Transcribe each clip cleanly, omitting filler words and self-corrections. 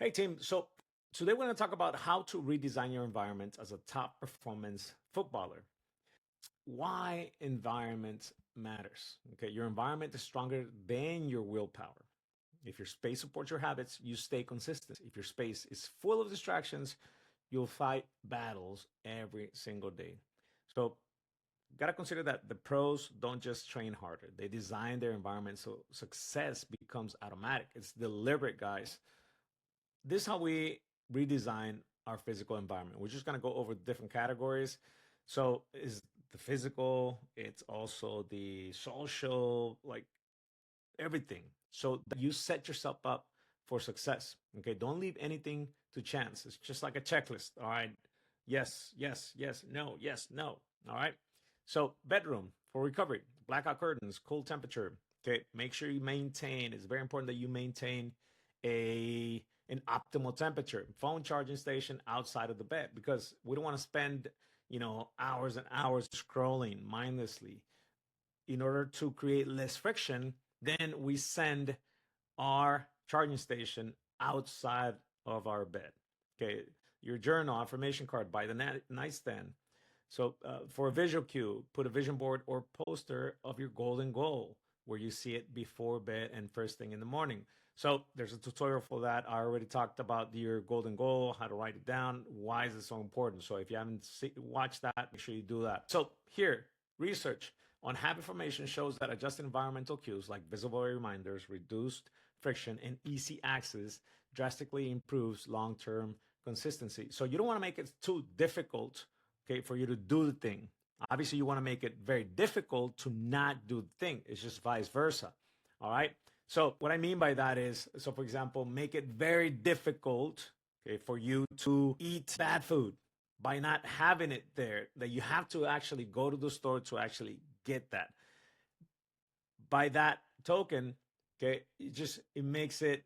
Hey team, so today we're going to talk about how to redesign your environment as a top performance footballer. Why environment matters. Okay, your environment is stronger than your willpower. If your space supports your habits, you stay consistent. If your space is full of distractions, you'll fight battles every single day. So, gotta consider that the pros don't just train harder, they design their environment so success becomes automatic. It's deliberate, guys. This is how we redesign our physical environment. We're just going to go over different categories. So is the physical, it's also the social, like everything. So that you set yourself up for success. Okay. Don't leave anything to chance. It's just like a checklist. All right. Yes, yes, yes, no, yes, no. All right. So bedroom for recovery, blackout curtains, cool temperature. Okay. Make sure you maintain, it's very important that you maintain a an optimal temperature. Phone charging station outside of the bed because we don't want to spend, hours and hours scrolling mindlessly. In order to create less friction, then we send our charging station outside of our bed. Okay, your journal, affirmation card by the nightstand. So for a visual cue, put a vision board or poster of your golden goal where you see it before bed and first thing in the morning. So there's a tutorial for that. I already talked about your golden goal, how to write it down. Why is it so important? So if you haven't watched that, make sure you do that. So here, research on habit formation shows that adjusted environmental cues like visible reminders, reduced friction, and easy access drastically improves long-term consistency. So you don't want to make it too difficult, okay, for you to do the thing. Obviously, you want to make it very difficult to not do the thing. It's just vice versa. All right. So what I mean by that is, so for example, make it very difficult, okay, for you to eat bad food by not having it there, that you have to actually go to the store to actually get that. By that token, okay, it makes it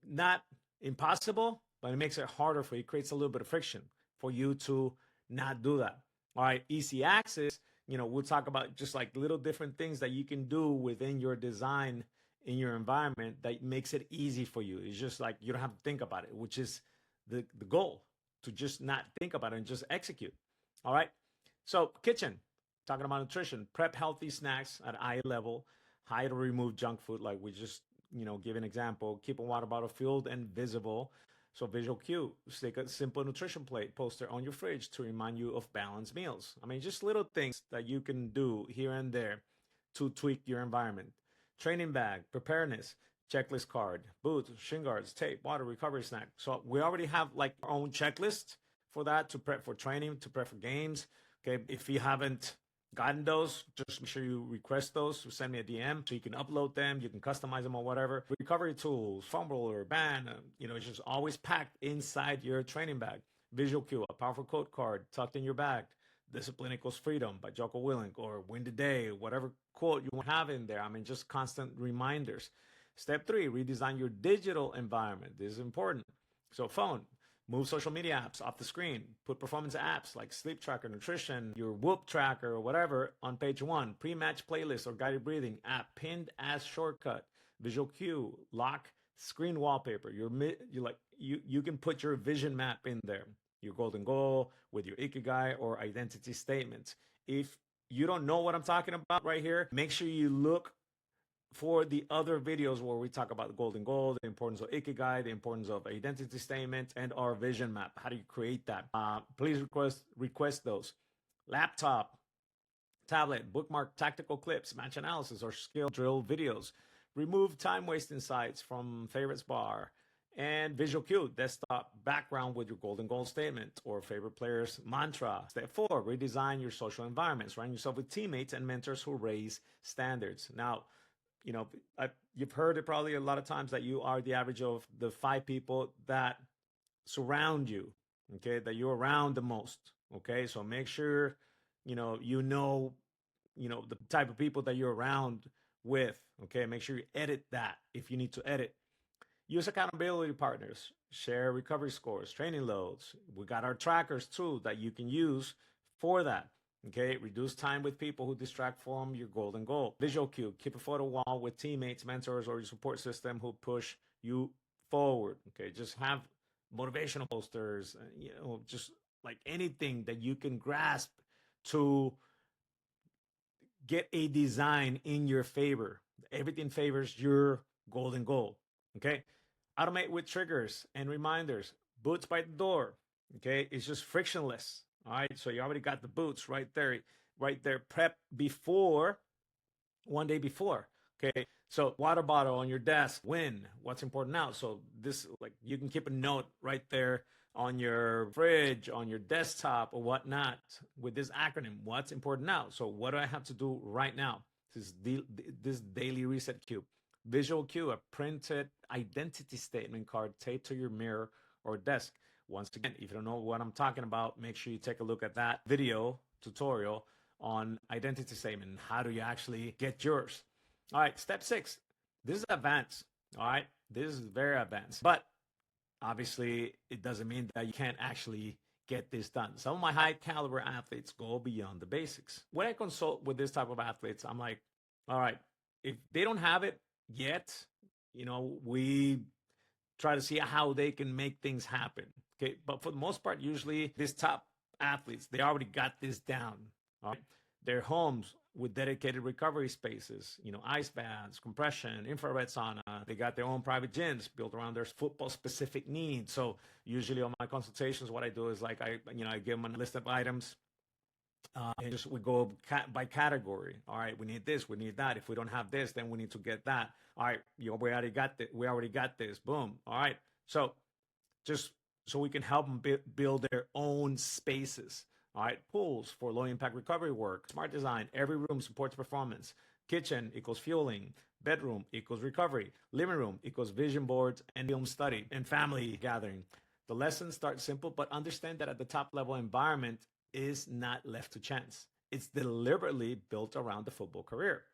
not impossible, but it makes it harder for you. It creates a little bit of friction for you to not do that. All right, easy access. We'll talk about just like little different things that you can do within your design in your environment that makes it easy for you. It's just like you don't have to think about it, which is the goal, to just not think about it and just execute. All right. So kitchen, talking about nutrition, prep healthy snacks at eye level, hide or remove junk food, like we just, give an example, keep a water bottle filled and visible. So visual cue, stick a simple nutrition plate poster on your fridge to remind you of balanced meals. I mean, just little things that you can do here and there to tweak your environment. Training bag, preparedness, checklist card, boots, shin guards, tape, water, recovery snack. So we already have like our own checklist for that, to prep for training, to prep for games. Okay, if you haven't gotten those, just make sure you request those. Send me a DM so you can upload them. You can customize them or whatever. Recovery tools, foam roller, band. It's just always packed inside your training bag. Visual cue, a powerful code card tucked in your bag. Discipline equals freedom by Jocko Willink, or win the day, whatever quote you have in there. I mean, just constant reminders. Step 3, redesign your digital environment. This is important. So phone, move social media apps off the screen. Put performance apps like sleep tracker, nutrition, your Whoop tracker, or whatever on page 1. Pre-match playlist or guided breathing app pinned as shortcut. Visual cue, lock screen wallpaper. You can put your vision map in there, your golden goal with your ikigai or identity statements. If you don't know what I'm talking about right here, make sure you look for the other videos where we talk about the golden goal, the importance of ikigai, the importance of identity statement, and our vision map. How do you create that? Please request those. Laptop, tablet, bookmark tactical clips, match analysis, or skill drill videos. Remove time wasting sites from favorites bar. And visual cue, desktop background with your golden goal statement or favorite player's mantra. Step 4, redesign your social environment. Surround yourself with teammates and mentors who raise standards. Now, you've heard it probably a lot of times that you are the average of the 5 people that surround you, okay, that you're around the most, okay? So make sure, the type of people that you're around with, okay? Make sure you edit that if you need to edit. Use accountability partners, share recovery scores, training loads. We got our trackers too that you can use for that. Okay, reduce time with people who distract from your golden goal. Visual cue, keep a photo wall with teammates, mentors, or your support system who push you forward. Okay, just have motivational posters, just like anything that you can grasp to get a design in your favor. Everything favors your golden goal. Okay. Automate with triggers and reminders. Boots by the door. Okay. It's just frictionless. All right. So you already got the boots right there, right there, prep before one day before. Okay. So water bottle on your desk. When? What's important now? So this, like, you can keep a note right there on your fridge, on your desktop, or whatnot with this acronym. What's important now? So what do I have to do right now? This daily reset cue. Visual cue, a printed identity statement card taped to your mirror or desk. Once again, if you don't know what I'm talking about, make sure you take a look at that video tutorial on identity statement. How do you actually get yours? All right, step 6. This is advanced. All right, this is very advanced, but obviously it doesn't mean that you can't actually get this done. Some of my high caliber athletes go beyond the basics. When I consult with this type of athletes, I'm like, all right, if they don't have it yet, we try to see how they can make things happen. Okay, but for the most part, usually these top athletes, they already got this down. All right, their homes with dedicated recovery spaces, ice baths, compression, infrared sauna. They got their own private gyms built around their football specific needs. So usually on my consultations, what I do is like I give them a list of items. And just we go by category. All right, we need this, we need that. If we don't have this, then we need to get that. All right, we already got this. We already got this. Boom. All right. So just so we can help them build their own spaces. All right, pools for low impact recovery work, smart design, every room supports performance. Kitchen equals fueling, bedroom equals recovery, living room equals vision boards and film study, and family gathering. The lessons start simple, but understand that at the top level environment is not left to chance. It's deliberately built around the football career.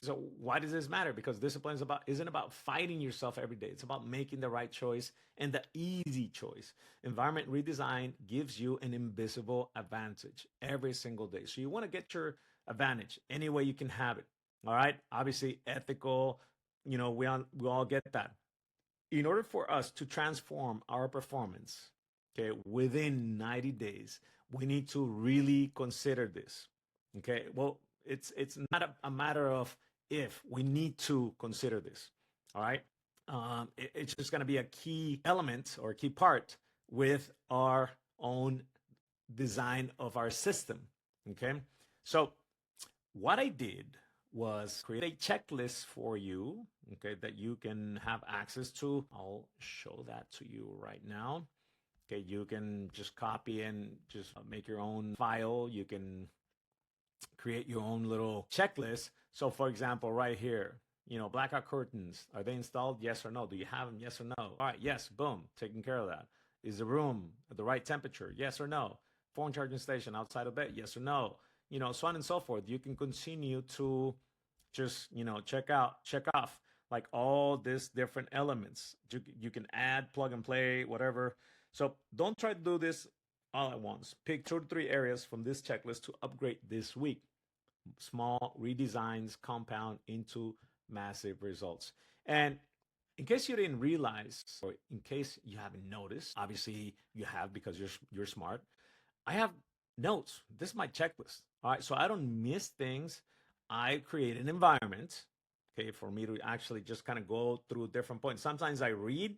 So why does this matter? Because discipline isn't about fighting yourself every day. It's about making the right choice and the easy choice. Environment redesign gives you an invisible advantage every single day. So you want to get your advantage any way you can have it. All right. Obviously, ethical. We all get that. In order for us to transform our performance, okay, within 90 days, we need to really consider this. Okay. Well, it's not a matter of if. We need to consider this. All right. It's just going to be a key element or a key part with our own design of our system. Okay. So what I did was create a checklist for you, okay, that you can have access to. I'll show that to you right now. Okay, you can just copy and just make your own file. You can create your own little checklist. So for example, right here, blackout curtains, are they installed? Yes or no? Do you have them? Yes or no? All right, yes, boom, taking care of that. Is the room at the right temperature? Yes or no? Phone charging station outside of bed? Yes or no? So on and so forth. You can continue to just, check off like all these different elements. You can add, plug and play, whatever. So don't try to do this all at once. Pick 2 to 3 areas from this checklist to upgrade this week. Small redesigns compound into massive results. And in case you didn't realize, or in case you haven't noticed, obviously you have because you're smart. I have notes. This is my checklist. All right, so I don't miss things. I create an environment, okay, for me to actually just kind of go through different points. Sometimes I read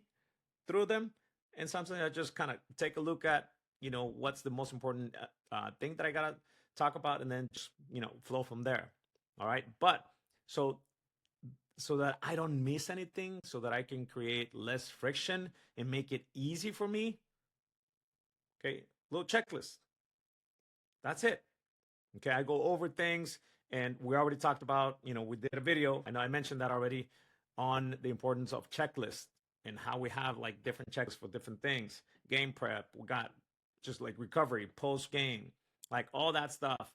through them, and sometimes I just kind of take a look at, what's the most important thing that I gotta talk about, and then just, flow from there. All right, but so that I don't miss anything, so that I can create less friction and make it easy for me. Okay, little checklist. That's it. Okay, I go over things, and we already talked about, we did a video, and I mentioned that already, on the importance of checklists and how we have like different checks for different things. Game prep, we got just like recovery, post game, like all that stuff.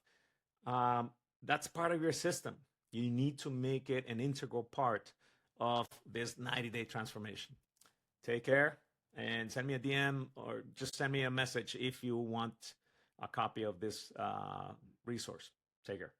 That's part of your system. You need to make it an integral part of this 90-day transformation. Take care and send me a DM or just send me a message if you want a copy of this resource. Take care.